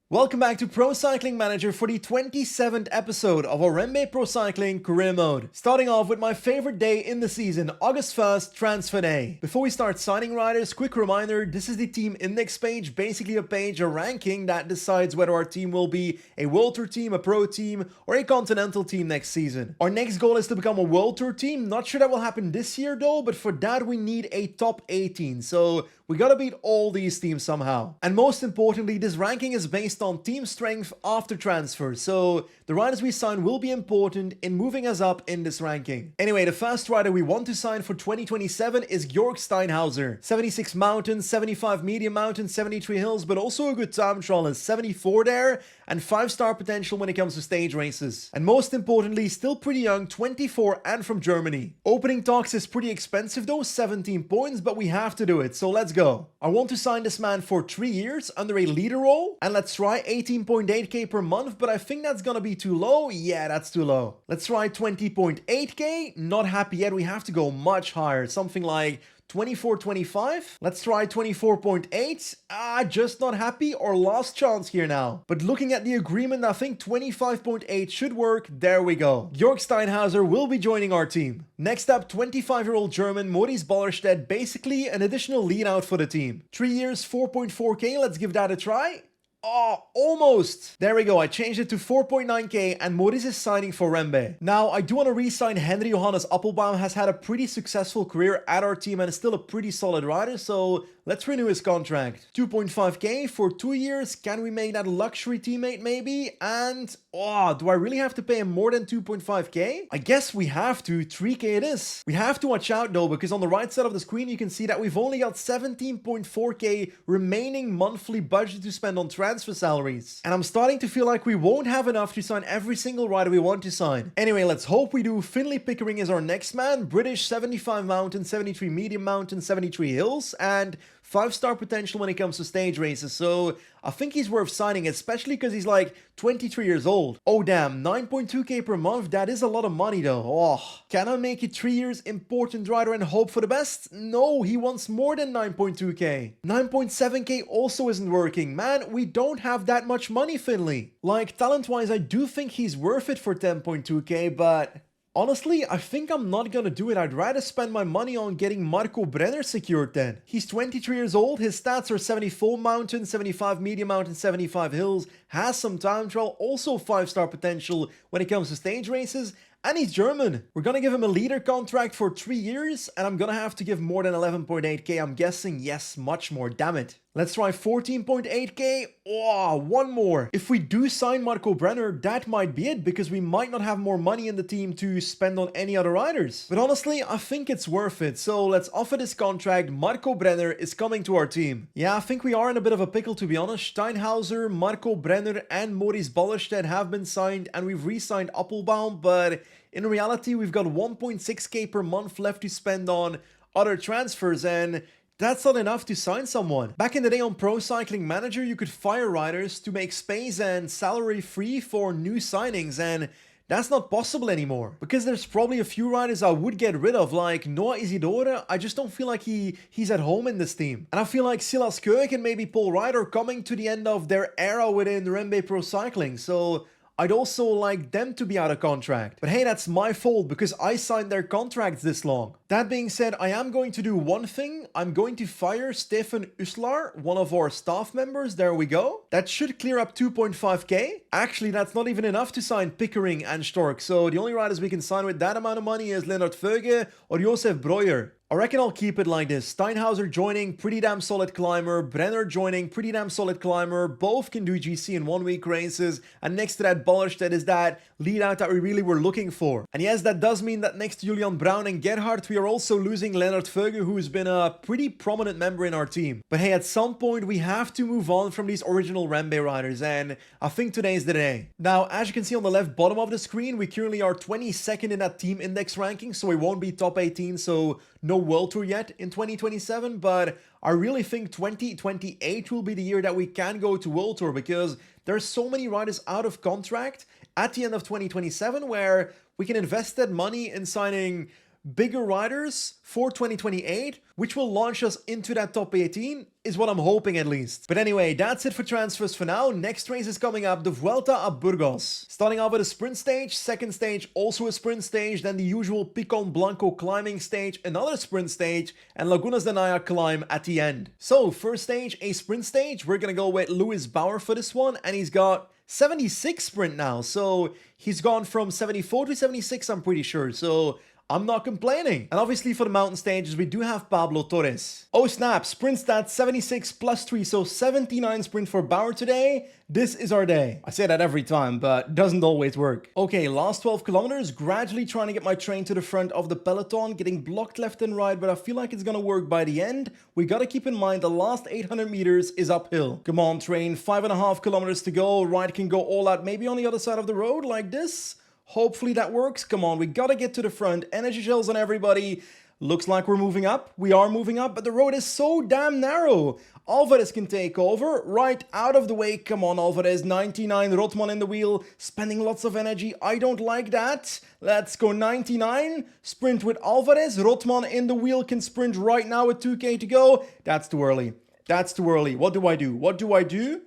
Welcome back to Pro Cycling Manager for the 27th episode of our REMBE Pro Cycling Career Mode. Starting off with my favorite day in the season, August 1st, Transfer Day. Before we start signing riders, quick reminder, this is the team index page, basically a page, a ranking that decides whether our team will be a World Tour team, a Pro team, or a Continental team next season. Our next goal is to become a World Tour team. Not sure that will happen this year though, but for that we need a top 18. So we gotta beat all these teams somehow. And most importantly, this ranking is based on team strength after transfer, so the riders we sign will be important in moving us up in this ranking. Anyway, the first rider we want to sign for 2027 is Georg Steinhauser. 76 mountains, 75 medium mountains, 73 hills, but also a good time trial is 74 there, and 5-star potential when it comes to stage races. And most importantly, still pretty young, 24 and from Germany. Opening talks is pretty expensive though, 17 points, but we have to do it, so let's go. I want to sign this man for 3 years under a leader role, and let's try 18.8k per month, but I think that's gonna be too low. Yeah, that's too low. Let's try 20.8k. Not happy yet, we have to go much higher, something like 24.25. Let's try 24.8. Just not happy, or last chance here now. But looking at the agreement, I think 25.8 should work. There we go. Georg Steinhauser will be joining our team. Next up, 25-year-old German Maurice Ballerstedt, basically an additional lead out for the team. 3 years, 4.4k. Let's give that a try. Oh, almost! There we go, I changed it to 4.9k and Maurice is signing for REMBE. Now, I do want to re-sign Henry Johannes Appelbaum, has had a pretty successful career at our team and is still a pretty solid rider, so let's renew his contract. 2.5k for 2 years, can we make that a luxury teammate maybe? And, do I really have to pay him more than 2.5k? I guess we have to, 3k it is. We have to watch out though, because on the right side of the screen you can see that we've only got 17.4k remaining monthly budget to spend on transfer salaries. And I'm starting to feel like we won't have enough to sign every single rider we want to sign. Anyway, let's hope we do. Finley Pickering is our next man. British, 75 mountains, 73 medium mountains, 73 hills, and 5-star potential when it comes to stage races, so I think he's worth signing, especially because he's like 23 years old. Oh damn, 9.2k per month, that is a lot of money though. Oh, can I make it 3 years important rider and hope for the best? No, he wants more than 9.2k. 9.7k also isn't working. Man, we don't have that much money, Finley. Like, talent-wise, I do think he's worth it for 10.2k, but honestly, I think I'm not gonna do it. I'd rather spend my money on getting Marco Brenner secured then. He's 23 years old, his stats are 74 mountains, 75 medium mountains, 75 hills, has some time trial, also 5-star potential when it comes to stage races, and he's German. We're gonna give him a leader contract for 3 years, and I'm gonna have to give more than 11.8k, I'm guessing. Yes, much more, damn it. Let's try 14.8k. Oh, one more. If we do sign Marco Brenner, that might be it, because we might not have more money in the team to spend on any other riders. But honestly, I think it's worth it. So let's offer this contract. Marco Brenner is coming to our team. Yeah, I think we are in a bit of a pickle, to be honest. Steinhauser, Marco Brenner, and Maurice Ballerstedt have been signed, and we've re-signed Appelbaum, but in reality, we've got 1.6k per month left to spend on other transfers, and that's not enough to sign someone. Back in the day on Pro Cycling Manager, you could fire riders to make space and salary free for new signings, and that's not possible anymore. Because there's probably a few riders I would get rid of, like Noah Isidore. I just don't feel like he's at home in this team. And I feel like Silas Koek and maybe Paul Wright are coming to the end of their era within REMBE Pro Cycling, so I'd also like them to be out of contract. But hey, that's my fault because I signed their contracts this long. That being said, I am going to do one thing. I'm going to fire Stefan Uslar, one of our staff members. There we go. That should clear up 2.5k. Actually, that's not even enough to sign Pickering and Stork. So the only riders we can sign with that amount of money is Leonard Vöge or Josef Breuer. I reckon I'll keep it like this. Steinhauser joining, pretty damn solid climber. Brenner joining, pretty damn solid climber. Both can do GC in 1 week races. And next to that, Ballerstedt is that lead out that we really were looking for. And yes, that does mean that next to Julian Brown and Gerhard, we are also losing Leonard Vöge, who's been a pretty prominent member in our team. But hey, at some point, we have to move on from these original REMBE riders. And I think today's the day. Now, as you can see on the left bottom of the screen, we currently are 22nd in that team index ranking. So we won't be top 18. So no World Tour yet in 2027, but I really think 2028 will be the year that we can go to World Tour, because there's so many riders out of contract at the end of 2027 where we can invest that money in signing bigger riders for 2028, which will launch us into that top 18, is what I'm hoping at least. But anyway, that's it for transfers for now. Next race is coming up, the Vuelta a Burgos. Starting off with a sprint stage, second stage also a sprint stage, then the usual Picon Blanco climbing stage, another sprint stage, and Lagunas de Naya climb at the end. So first stage, a sprint stage. We're gonna go with Lewis Bauer for this one, and he's got 76 sprint now, so he's gone from 74 to 76, I'm pretty sure, so I'm not complaining. And obviously for the mountain stages, we do have Pablo Torres. Oh snap, sprint stats 76 plus 3, so 79 sprint for Bauer today. This is our day. I say that every time, but doesn't always work. Okay, last 12 kilometers, gradually trying to get my train to the front of the peloton, getting blocked left and right, but I feel like it's gonna work by the end. We gotta keep in mind the last 800 meters is uphill. Come on, train, 5.5 kilometers to go. Ride can go all out, maybe on the other side of the road like this. Hopefully that works. Come on, we gotta get to the front. Energy shells on everybody. Looks like we're moving up. We are moving up, but the road is so damn narrow. Alvarez can take over. Right out of the way. Come on, Alvarez. 99. Rotman in the wheel. Spending lots of energy. I don't like that. Let's go 99. Sprint with Alvarez. Rotman in the wheel can sprint right now with 2K to go. That's too early. That's too early. What do I do? What do I do?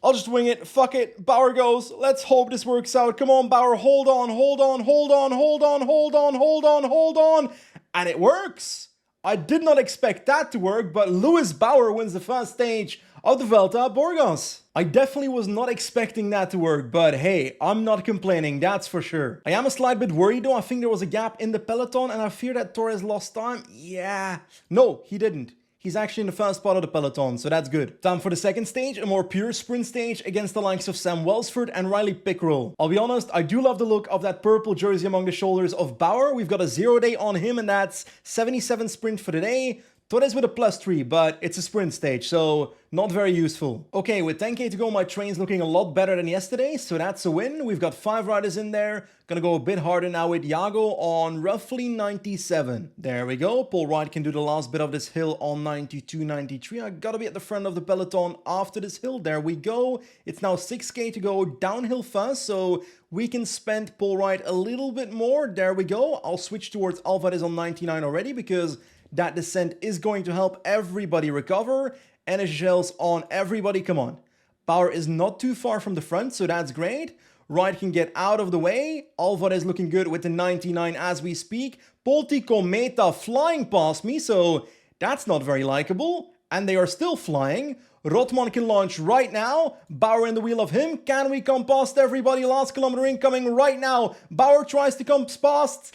I'll just wing it. Fuck it. Bauer goes. Let's hope this works out. Come on, Bauer. Hold on, hold on, hold on, hold on, hold on, hold on, hold on. And it works. I did not expect that to work, but Lewis Bauer wins the first stage of the Vuelta a Burgos. I definitely was not expecting that to work, but hey, I'm not complaining, that's for sure. I am a slight bit worried though. I think there was a gap in the peloton and I fear that Torres lost time. Yeah. No, he didn't. He's actually in the first part of the peloton, so that's good. Time for the second stage, a more pure sprint stage against the likes of Sam Welsford and Riley Pickrell. I'll be honest, I do love the look of that purple jersey among the shoulders of Bauer. We've got a 0 day on him, and that's 77 sprint for the day. Torres with a +3, but it's a sprint stage, so not very useful. Okay, with 10k to go, my train's looking a lot better than yesterday, so that's a win. We've got 5 riders in there. Gonna go a bit harder now with Iago on roughly 97. There we go. Paul Wright can do the last bit of this hill on 92, 93. I gotta be at the front of the peloton after this hill. There we go. It's now 6k to go downhill first, so we can spend Paul Wright a little bit more. There we go. I'll switch towards Alvarez on 99 already because that descent is going to help everybody recover. Energy shells on everybody. Come on. Bauer is not too far from the front, so that's great. Wright can get out of the way. Alvarez looking good with the 99 as we speak. Polti Cometa flying past me, so that's not very likable. And they are still flying. Rotman can launch right now. Bauer in the wheel of him. Can we come past everybody? Last kilometer incoming right now. Bauer tries to come past.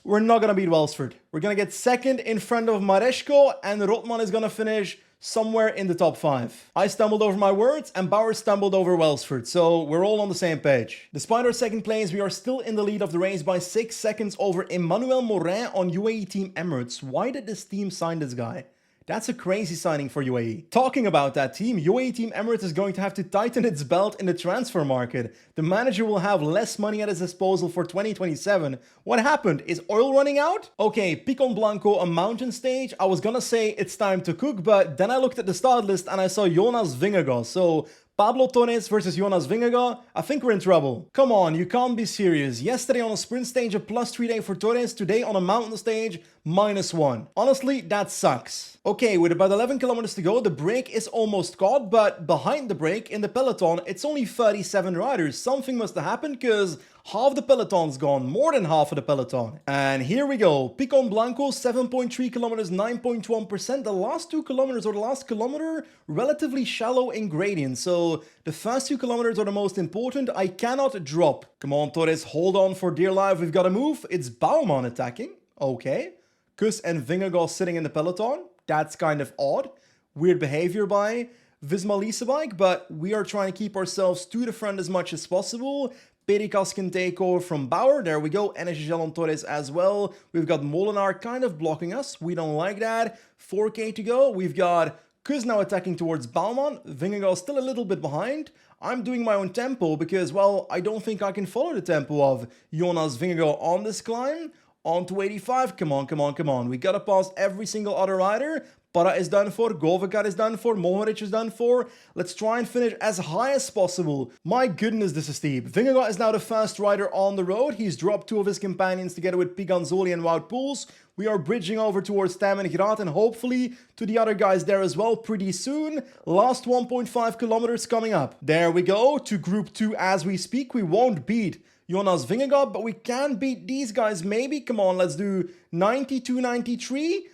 We're not going to beat Welsford. We're going to get second in front of Mareshko, and Rotman is going to finish somewhere in the top 5. I stumbled over my words, and Bauer stumbled over Welsford, so we're all on the same page. Despite our second place, we are still in the lead of the race by 6 seconds over Emmanuel Morin on UAE Team Emirates. Why did this team sign this guy? That's a crazy signing for UAE. Talking about that team, UAE Team Emirates is going to have to tighten its belt in the transfer market. The manager will have less money at his disposal for 2027. What happened? Is oil running out? Okay, Picon Blanco, a mountain stage. I was gonna say it's time to cook, but then I looked at the start list and I saw Jonas Vingegaard. So Pablo Torres versus Jonas Vingegaard, I think we're in trouble. Come on, you can't be serious. Yesterday on a sprint stage, a +3 day for Torres. Today on a mountain stage, -1. Honestly, that sucks. Okay, with about 11 kilometers to go, the break is almost caught, but behind the break in the peloton, it's only 37 riders. Something must have happened because half the peloton's gone, more than half of the peloton. And here we go. Picon Blanco, 7.3 kilometers, 9.1%. The last 2 kilometers or the last kilometer, relatively shallow in gradient. So the first 2 kilometers are the most important. I cannot drop. Come on, Torres, hold on for dear life. We've got to move. It's Baumann attacking. Okay. Kuss and Vingegaard sitting in the peloton. That's kind of odd. Weird behavior by Visma Leasebike, but we are trying to keep ourselves to the front as much as possible. Perikas can take over from Bauer. There we go. Energy gel on Torres as well. We've got Molinar kind of blocking us. We don't like that. 4k to go. We've got Kuss now attacking towards Baumann. Vingegaard still a little bit behind. I'm doing my own tempo because, well, I don't think I can follow the tempo of Jonas Vingegaard on this climb. On to 85. Come on, come on, come on. We gotta pass every single other rider. Para is done for, Govacar is done for, Mohoric is done for. Let's try and finish as high as possible. My goodness, this is steep. Vingegaard is now the fast rider on the road. He's dropped 2 of his companions together with Piganzoli and Wout Poels. We are bridging over towards Tam and Graat and hopefully to the other guys there as well pretty soon. Last 1.5 kilometers coming up. There we go, to Group 2 as we speak. We won't beat Jonas Vingegaard, but we can beat these guys maybe. Come on, let's do 92, 93.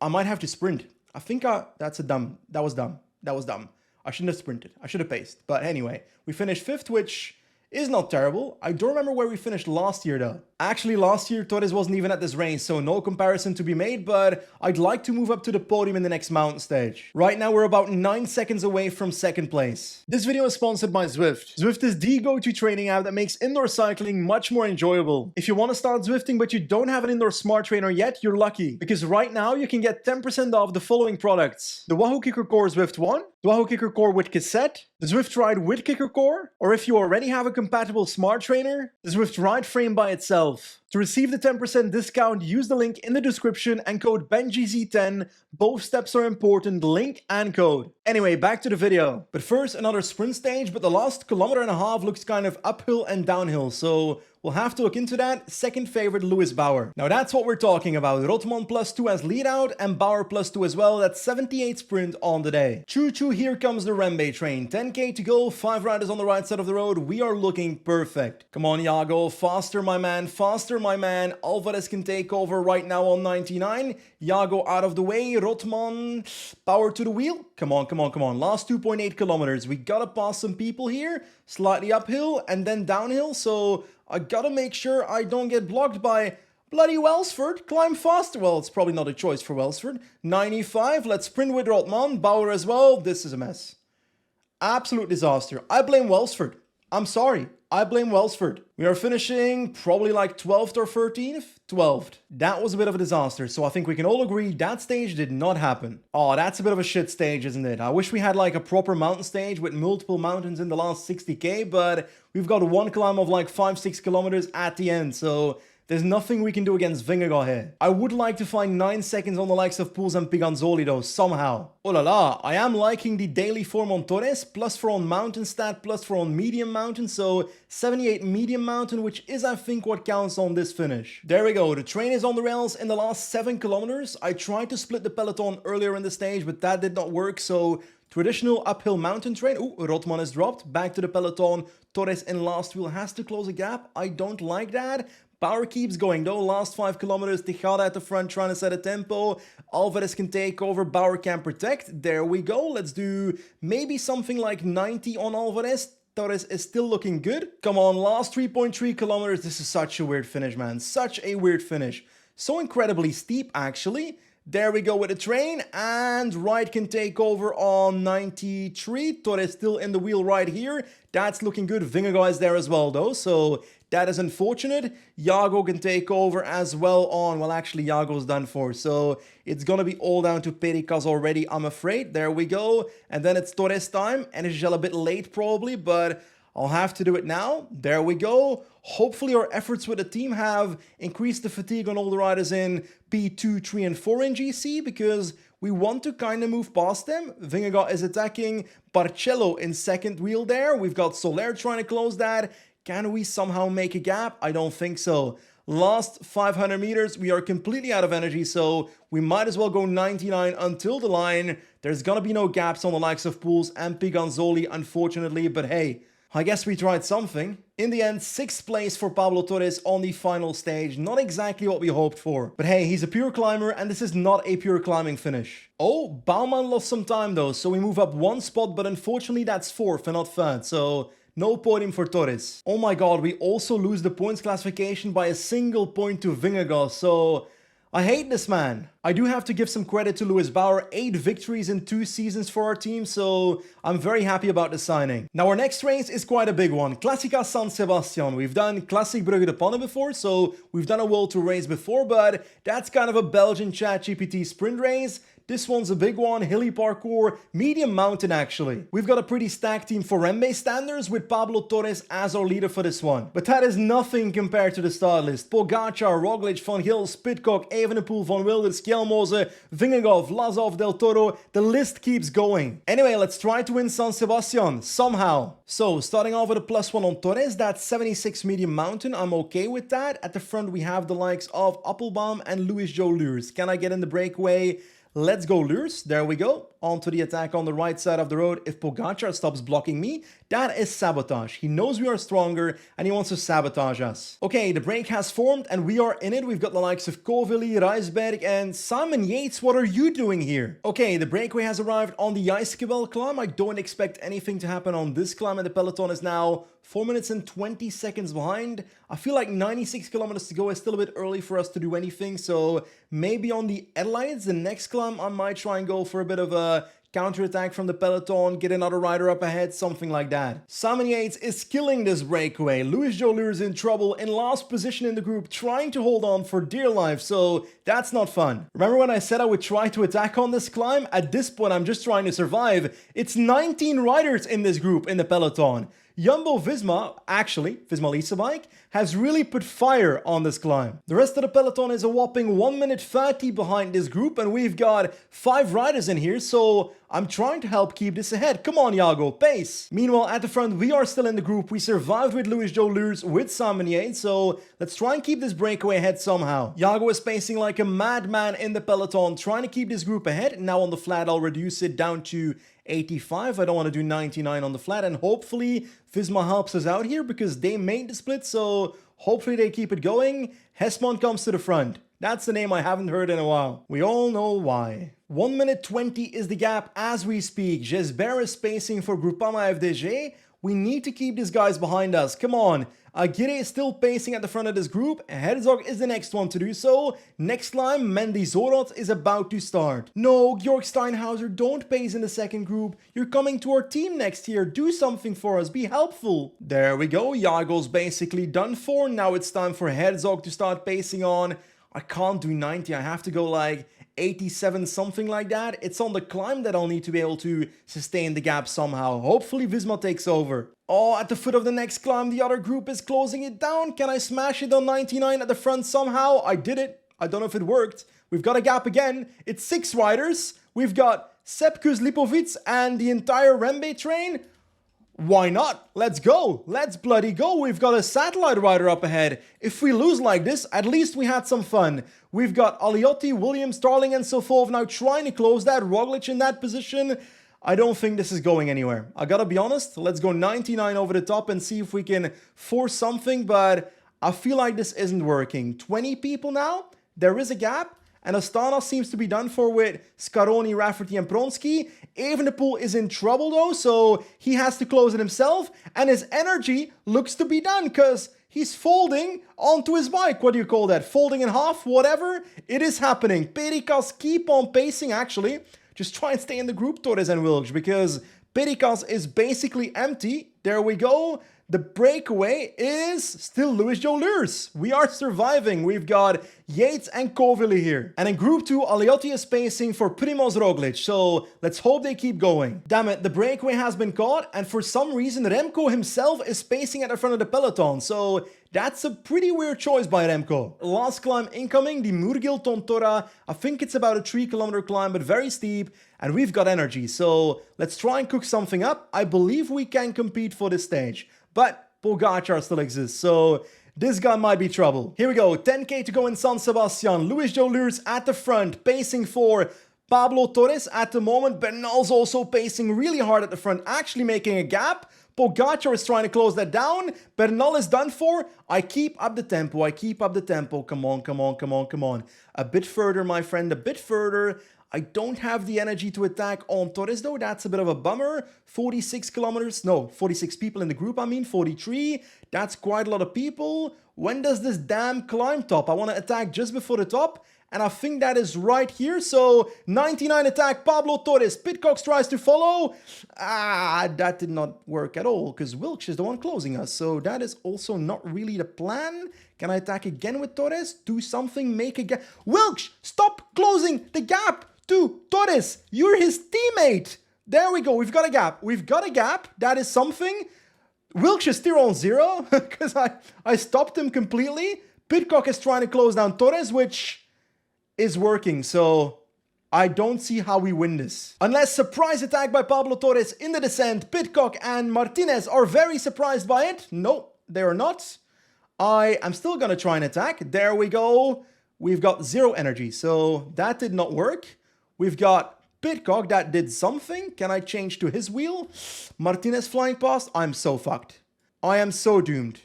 I might have to sprint. I think that was dumb. I shouldn't have sprinted. I should have paced. But anyway, we finished 5th, which is not terrible. I don't remember where we finished last year though. Actually, last year Torres wasn't even at this range, so no comparison to be made, but I'd like to move up to the podium in the next mountain stage. Right now, we're about 9 seconds away from 2nd place. This video is sponsored by Zwift. Zwift is the go-to training app that makes indoor cycling much more enjoyable. If you want to start Zwifting but you don't have an indoor smart trainer yet, you're lucky, because right now you can get 10% off the following products: the Wahoo Kicker Core Zwift 1, the Wahoo Kicker Core with cassette, the Zwift Ride with Kicker Core, or if you already have a compatible smart trainer, the Zwift Ride frame by itself. To receive the 10% discount, use the link in the description and code BENJIZ10. Both steps are important, link and code. Anyway, back to the video. But first, another sprint stage, but the last 1.5 kilometers looks kind of uphill and downhill, so we'll have to look into that. Second favorite, Lewis Bauer. Now that's what we're talking about. Rotman +2 as lead out and Bauer +2 as well. That's 78 sprint on the day. Choo choo, here comes the REMBE train. 10k to go, 5 riders on the right side of the road. We are looking perfect. Come on, Iago, faster my man, faster my man. Alvarez can take over right now on 99. Iago out of the way, Rotman, Bauer to the wheel. Come on, come on, come on. Last 2.8 kilometers. We gotta pass some people here. Slightly uphill and then downhill, so I gotta make sure I don't get blocked by bloody Welsford. Climb faster. Well, it's probably not a choice for Welsford. 95. Let's sprint with Rotman. Bauer as well. This is a mess. Absolute disaster. I blame Welsford. I'm sorry. I blame Welsford. We are finishing probably like 12th or 13th? 12th. That was a bit of a disaster, so I think we can all agree that stage did not happen. Oh, that's a bit of a shit stage, isn't it? I wish we had like a proper mountain stage with multiple mountains in the last 60k, but we've got one climb of like 5-6 kilometers at the end, so there's nothing we can do against Vingegaard here. I would like to find 9 seconds on the likes of Poels and Piganzoli though, somehow. Oh la la, I am liking the daily form on Torres, +4 on mountain stat, +4 on medium mountain, so 78 medium mountain, which is I think what counts on this finish. There we go, the train is on the rails in the last 7 kilometers. I tried to split the peloton earlier in the stage, but that did not work, so traditional uphill mountain train. Ooh, Rotman is dropped. Back to the peloton. Torres in last wheel has to close a gap. I don't like that. Bauer keeps going though, last 5 kilometers, Tejada at the front trying to set a tempo. Alvarez can take over, Bauer can protect. There we go, let's do maybe something like 90 on Alvarez. Torres is still looking good. Come on, last 3.3 kilometers. This is such a weird finish, man. Such a weird finish. So incredibly steep, actually. There we go with the train, and Wright can take over on 93. Torres still in the wheel right here. That's looking good. Vingegaard is there as well, though, so that is unfortunate. Iago can take over as well on, well, actually, Iago's done for, so it's gonna be all down to Pericas already, I'm afraid. There we go, and then it's Torres time. Energy gel a bit late, probably, but I'll have to do it now. There we go. Hopefully our efforts with the team have increased the fatigue on all the riders in P2, 3, and 4 in GC, because we want to kind of move past them. Vingegaard is attacking Barcelo in second wheel there. We've got Soler trying to close that. Can we somehow make a gap? I don't think so. Last 500 meters, we are completely out of energy, so we might as well go 99 until the line. There's gonna be no gaps on the likes of Poels and Piganzoli, unfortunately, but hey, I guess we tried something. In the end, 6th place for Pablo Torres on the final stage. Not exactly what we hoped for. But hey, he's a pure climber and this is not a pure climbing finish. Oh, Baumann lost some time though, so we move up 1 spot, but unfortunately that's 4th and not 3rd, so no podium for Torres. Oh my god, we also lose the points classification by a single point to Vingegaard, so I hate this man. I do have to give some credit to Lewis Bauer, 8 victories in 2 seasons for our team, so I'm very happy about the signing. Now our next race is quite a big one, Clasica San Sebastian. We've done Classic Brugge de Panne before, so we've done a World Tour race before, but that's kind of a Belgian ChatGPT sprint race. This one's a big one, hilly parkour, medium mountain actually. We've got a pretty stacked team for REMBE standards with Pablo Torres as our leader for this one. But that is nothing compared to the start list. Pogacar, Roglic, Van Gils, Pidcock, Evenepoel, Van Wilder, Skjelmose, Vingegaard, Vlasov, Del Toro. The list keeps going. Anyway, let's try to win San Sebastian somehow. So, starting off with a +1 on Torres, that's 76 medium mountain. I'm okay with that. At the front, we have the likes of Appelbaum and Louis Joe Lures. Can I get in the breakaway? Let's go, Lures. There we go. On to the attack on the right side of the road. If Pogacar stops blocking me, that is sabotage. He knows we are stronger and he wants to sabotage us. Okay, the break has formed and we are in it. We've got the likes of Kovilly, Rijsberg and Simon Yates. What are you doing here? Okay, the breakaway has arrived on the Ijskebel climb. I don't expect anything to happen on this climb and the peloton is now 4 minutes and 20 seconds behind. I feel like 96 kilometers to go is still a bit early for us to do anything. So maybe on the Adelaides, the next climb, I might try and go for a bit of a counterattack from the peloton, get another rider up ahead, something like that. Simon Yates is killing this breakaway. Louis Joe is in trouble, in last position in the group, trying to hold on for dear life, so that's not fun. Remember when I said I would try to attack on this climb? At this point, I'm just trying to survive. It's 19 riders in this group in the peloton. Jumbo-Visma, actually, Visma Lease Bike, has really put fire on this climb. The rest of the peloton is a whopping 1 minute 30 behind this group, and we've got 5 riders in here, so I'm trying to help keep this ahead. Come on, Iago, pace! Meanwhile, at the front, we are still in the group. We survived with Louis Joe Lures, with Simon Yates, so let's try and keep this breakaway ahead somehow. Iago is pacing like a madman in the peloton, trying to keep this group ahead. Now on the flat, I'll reduce it down to 85. I don't want to do 99 on the flat, and hopefully Visma helps us out here because they made the split, so hopefully they keep it going. Hesmond comes to the front. That's the name I haven't heard in a while. We all know why. 1 minute 20 is the gap as we speak. Jesper is spacing for Groupama FDG. We need to keep these guys behind us. Come on. Aguirre is still pacing at the front of this group. Herzog is the next one to do so. Next climb, Mendy Zorot is about to start. No, Georg Steinhauser, don't pace in the second group. You're coming to our team next year. Do something for us. Be helpful. There we go. Iago's basically done for. Now it's time for Herzog to start pacing on. I can't do 90. I have to go like 87, something like that. It's on the climb that I'll need to be able to sustain the gap somehow. Hopefully Visma takes over. Oh, at the foot of the next climb, the other group is closing it down. Can I smash it on 99 at the front somehow? I did it. I don't know if it worked. We've got a gap again. It's 6 riders. We've got Sepkus Lipovic and the entire REMBE train. Why not? Let's go. Let's bloody go. We've got a satellite rider up ahead. If we lose like this, at least we had some fun. We've got Aliotti, Williams, Starling and so forth now trying to close that. Roglic in that position. I don't think this is going anywhere. I gotta be honest. Let's go 99 over the top and see if we can force something, but I feel like this isn't working. 20 people now. There is a gap. And Astana seems to be done for with Scaroni, Rafferty and Pronsky. Evenepoel is in trouble though, so he has to close it himself. And his energy looks to be done because he's folding onto his bike. What do you call that? Folding in half? Whatever. It is happening. Perikas keep on pacing actually. Just try and stay in the group, Torres and Wilks, because Perikas is basically empty. There we go. The breakaway is still Louis Joe Lures. We are surviving. We've got Yates and Kovilly here. And in Group 2, Aliotti is pacing for Primoz Roglic. So let's hope they keep going. Damn it, the breakaway has been caught. And for some reason, Remco himself is pacing at the front of the peloton. So that's a pretty weird choice by Remco. Last climb incoming, the Murgil Tontora. I think it's about a 3-kilometer climb, but very steep. And we've got energy. So let's try and cook something up. I believe we can compete for this stage. But Pogacar still exists, so this guy might be trouble. Here we go, 10k to go in San Sebastian. Louis Joe Lures at the front, pacing for Pablo Torres at the moment. Bernal's also pacing really hard at the front, actually making a gap. Pogacar is trying to close that down. Bernal is done for. I keep up the tempo, I keep up the tempo. Come on, come on, come on, come on. A bit further, my friend, a bit further. I don't have the energy to attack on Torres though, that's a bit of a bummer. 46 kilometers, no, 46 people in the group, 43. That's quite a lot of people. When does this damn climb top? I want to attack just before the top, and I think that is right here. So 99 attack, Pablo Torres. Pidcock tries to follow. That did not work at all because Wilks is the one closing us. So that is also not really the plan. Can I attack again with Torres? Do something, make a gap. Wilks, stop closing the gap. to Torres. You're his teammate. There we go. We've got a gap. We've got a gap. That is something. Wilkes is still on 0 because I stopped him completely. Pidcock is trying to close down Torres, which is working. So I don't see how we win this. Unless surprise attack by Pablo Torres in the descent. Pidcock and Martinez are very surprised by it. No, they are not. I am still going to try and attack. There we go. We've got 0 energy. So that did not work. We've got Pidcock that did something. Can I change to his wheel? Martinez flying past. I'm so fucked. I am so doomed.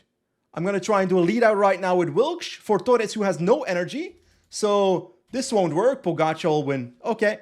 I'm going to try and do a lead out right now with Wilkes for Torres, who has no energy. So this won't work. Pogacar will win. Okay.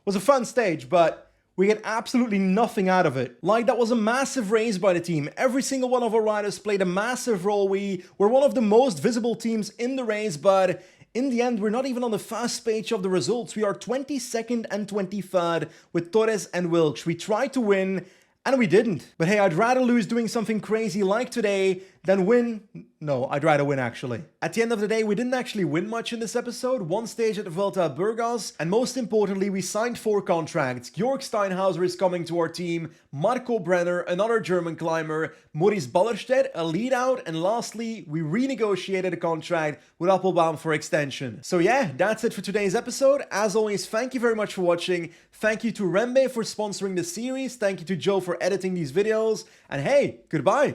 Was a fun stage, but we get absolutely nothing out of it. Like, that was a massive race by the team. Every single one of our riders played a massive role. We were one of the most visible teams in the race, but in the end, we're not even on the first page of the results. We are 22nd and 23rd with Torres and Wilkes. We tried to win, and we didn't. But hey, I'd rather lose doing something crazy like today than win. No, I'd rather win, actually. At the end of the day, we didn't actually win much in this episode. 1 stage at the Vuelta at Burgos. And most importantly, we signed 4 contracts. Georg Steinhauser is coming to our team. Marco Brenner, another German climber. Maurice Ballerstedt, a lead out. And lastly, we renegotiated a contract with Appelbaum for extension. So yeah, that's it for today's episode. As always, thank you very much for watching. Thank you to REMBE for sponsoring the series. Thank you to Joe for editing these videos. And hey, goodbye.